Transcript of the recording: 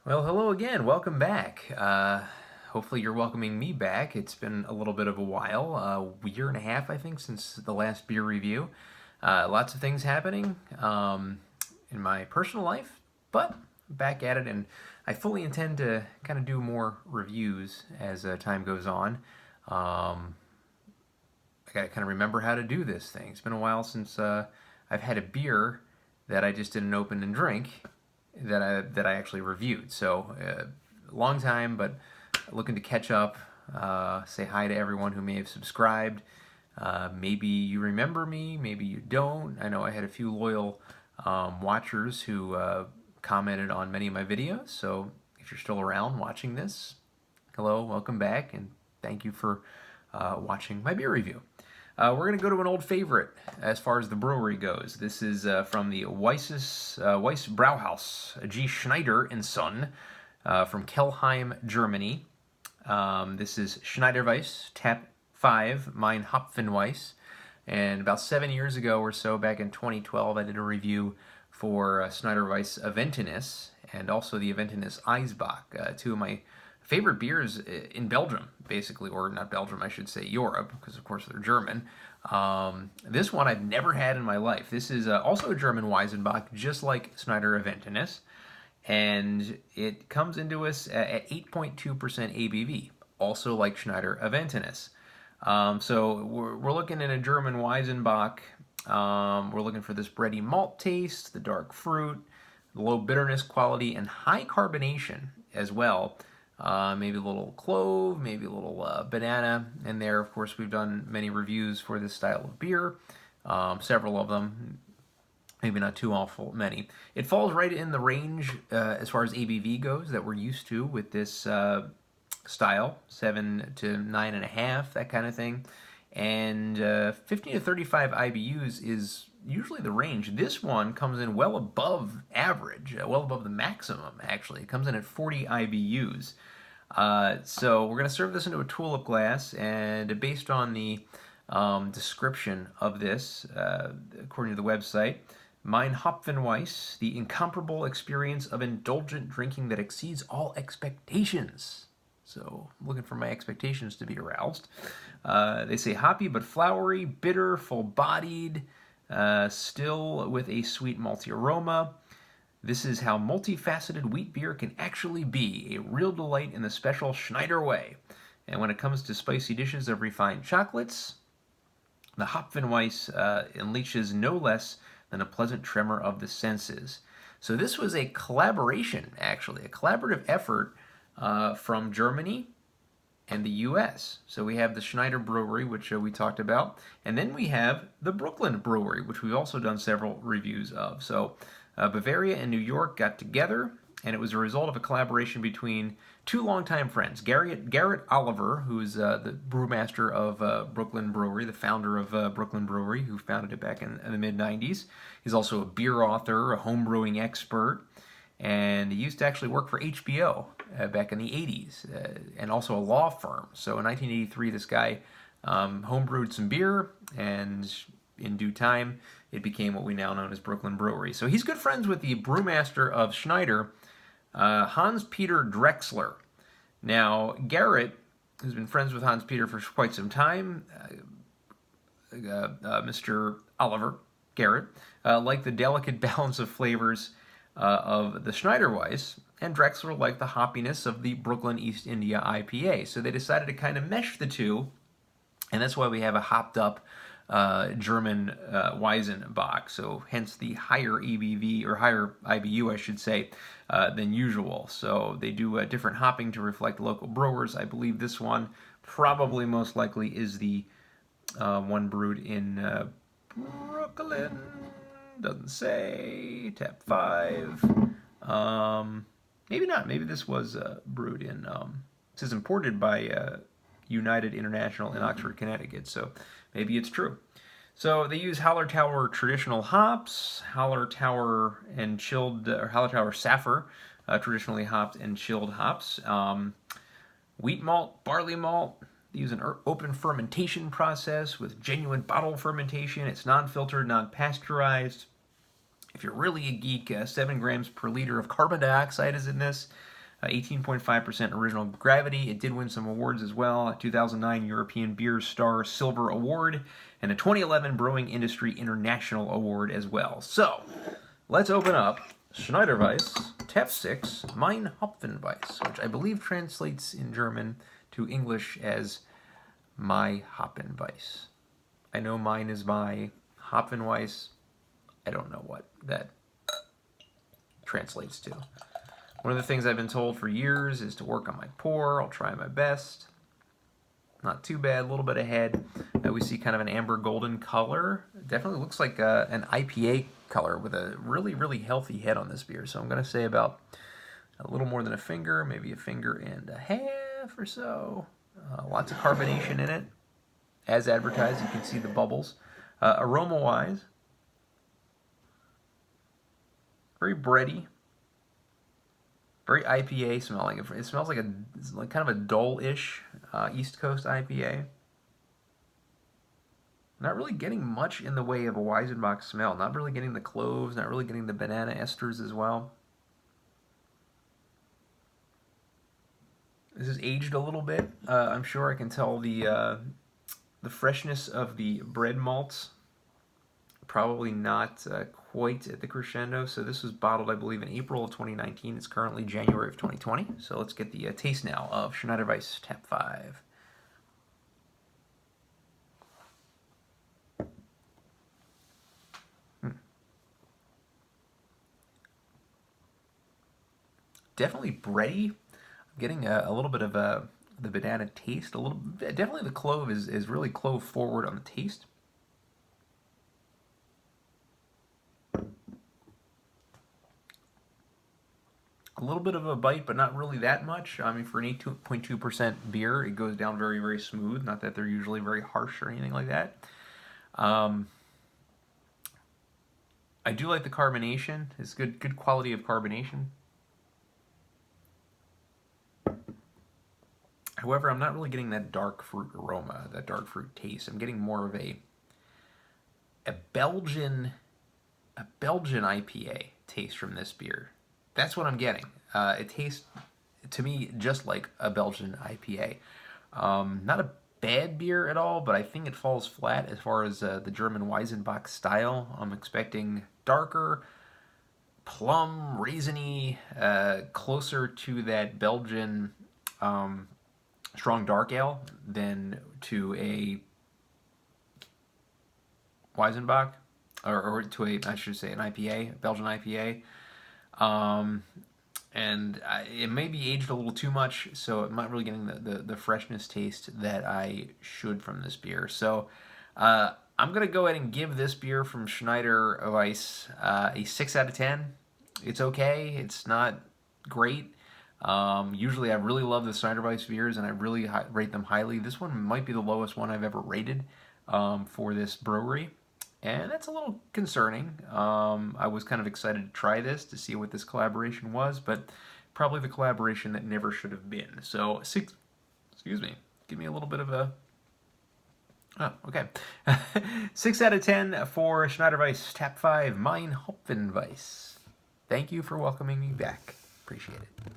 Well, hello again. Welcome back. Hopefully you're welcoming me back. It's been a little bit of a while, a year and a half, I think, since the last beer review. Lots of things happening in my personal life, but back at it, and I fully intend to kind of do more reviews as time goes on. I gotta kind of remember how to do this thing. It's been a while since I've had a beer that I just didn't open and drink that I actually reviewed. So long time, but looking to catch up. Say hi to everyone who may have subscribed. Maybe you remember me, maybe you don't. I know I had a few loyal watchers who commented on many of my videos. So if you're still around watching this, hello, welcome back, and thank you for watching my beer review. We're going to go to an old favorite as far as the brewery goes. This is from the Weiss Brauhaus, G. Schneider and Son, from Kelheim, Germany. This is Schneider-Weisse, Tap 5, Meine, Hopfenweisse. And about 7 years ago or so, back in 2012, I did a review for Schneider-Weisse Aventinus and also the Aventinus Eisbock, two of my favorite beers in Belgium, basically, or not Belgium, I should say Europe, because of course they're German. This one I've never had in my life. This is also a German Weizenbock, just like Schneider Aventinus, and it comes into us at 8.2% ABV, also like Schneider Aventinus. So we're looking at a German Weizenbock. We're looking for this bready malt taste, the dark fruit, the low bitterness quality, and high carbonation as well. Maybe a little clove, maybe a little banana in there. Of course, we've done many reviews for this style of beer, several of them, maybe not too awful many. It falls right in the range as far as ABV goes that we're used to with this style, 7 to 9.5, that kind of thing. And 15 to 35 IBUs is usually the range. This one comes in well above average, well above the maximum, actually. It comes in at 40 IBUs. So we're going to serve this into a tulip glass, and based on the description of this, according to the website, Mein Hopfenweisse, the incomparable experience of indulgent drinking that exceeds all expectations. So I'm looking for my expectations to be aroused. They say hoppy but flowery, bitter, full-bodied, still with a sweet malty aroma. This is how multifaceted wheat beer can actually be, a real delight in the special Schneider way. And when it comes to spicy dishes of refined chocolates, the Hopfenweisse unleashes no less than a pleasant tremor of the senses. So this was a collaboration, actually, a collaborative effort from Germany and the U.S. So we have the Schneider Brewery, which we talked about, and then we have the Brooklyn Brewery, which we've also done several reviews of. So Bavaria and New York got together, and it was a result of a collaboration between two longtime friends, Garrett Oliver, who's the brewmaster of Brooklyn Brewery, the founder of Brooklyn Brewery, who founded it back in the mid-90s. He's also a beer author, a homebrewing expert, and he used to actually work for HBO back in the 80s, and also a law firm. So in 1983, this guy homebrewed some beer, and in due time, it became what we now know as Brooklyn Brewery. So he's good friends with the brewmaster of Schneider, Hans-Peter Drexler. Now, Garrett has been friends with Hans-Peter for quite some time. Mr. Oliver, Garrett, liked the delicate balance of flavors of the Schneider-Weisse, and Drexler liked the hoppiness of the Brooklyn East India IPA. So they decided to kind of mesh the two, and that's why we have a hopped up German Weizenbock. So hence the higher ABV, or higher IBU, I should say, than usual. So they do different hopping to reflect local brewers. I believe this one probably most likely is the one brewed in Brooklyn. Doesn't say. Tap 5. Maybe not. Maybe this was brewed in. This is imported by United International in Oxford, Connecticut. So maybe it's true. So they use Hallertauer traditional hops, Hallertauer and chilled, or Hallertauer Saphir, traditionally hopped and chilled hops. Wheat malt, barley malt. They use an open fermentation process with genuine bottle fermentation. It's non-filtered, non-pasteurized. If you're really a geek, 7 grams per liter of carbon dioxide is in this. 18.5% original gravity. It did win some awards as well. A 2009 European Beer Star Silver Award and a 2011 Brewing Industry International Award as well. So, let's open up Schneider-Weisse Tap 6 Meine Hopfenweisse, which I believe translates in German to English as My Hopfenweisse. I know mine is my Hopfenweisse. I don't know what that translates to. One of the things I've been told for years is to work on my pour. I'll try my best. Not too bad, a little bit ahead. We see kind of an amber golden color. It definitely looks like an IPA color with a really, really healthy head on this beer. So I'm going to say about a little more than a finger, maybe a finger and a half or so. Lots of carbonation in it. As advertised, you can see the bubbles. Aroma-wise, very bready. Very IPA smelling. It smells like kind of a dull-ish East Coast IPA. Not really getting much in the way of a Weizenbock smell. Not really getting the cloves. Not really getting the banana esters as well. This is aged a little bit. I'm sure I can tell the freshness of the bread malts. Probably not quite at the crescendo. So this was bottled, I believe, in April of 2019. It's currently January of 2020. So let's get the taste now of Schneider-Weisse Tap 5. Definitely bready. I'm getting a little bit of the banana taste. Definitely the clove is really clove forward on the taste. A little bit of a bite, but not really that much. I mean, for an 8.2% beer, it goes down very, very smooth. Not that they're usually very harsh or anything like that. I do like the carbonation. It's good quality of carbonation. However, I'm not really getting that dark fruit aroma, that dark fruit taste. I'm getting more of a Belgian IPA taste from this beer. That's what I'm getting. It tastes, to me, just like a Belgian IPA. Not a bad beer at all, but I think it falls flat as far as the German Weizenbock style. I'm expecting darker, plum, raisiny, closer to that Belgian strong dark ale than to a Weizenbock, or to a, I should say, an IPA, Belgian IPA. And it may be aged a little too much, so I'm not really getting the freshness taste that I should from this beer. So I'm going to go ahead and give this beer from Schneider-Weisse a 6 out of 10. It's okay. It's not great. Usually I really love the Schneider-Weisse beers, and I really rate them highly. This one might be the lowest one I've ever rated for this brewery. And that's a little concerning. I was kind of excited to try this to see what this collaboration was, but probably the collaboration that never should have been. So, excuse me, give me a little bit of a, oh, okay. 6 out of 10 for Schneider-Weisse Tap 5 Meine Hopfenweisse. Thank you for welcoming me back. Appreciate it.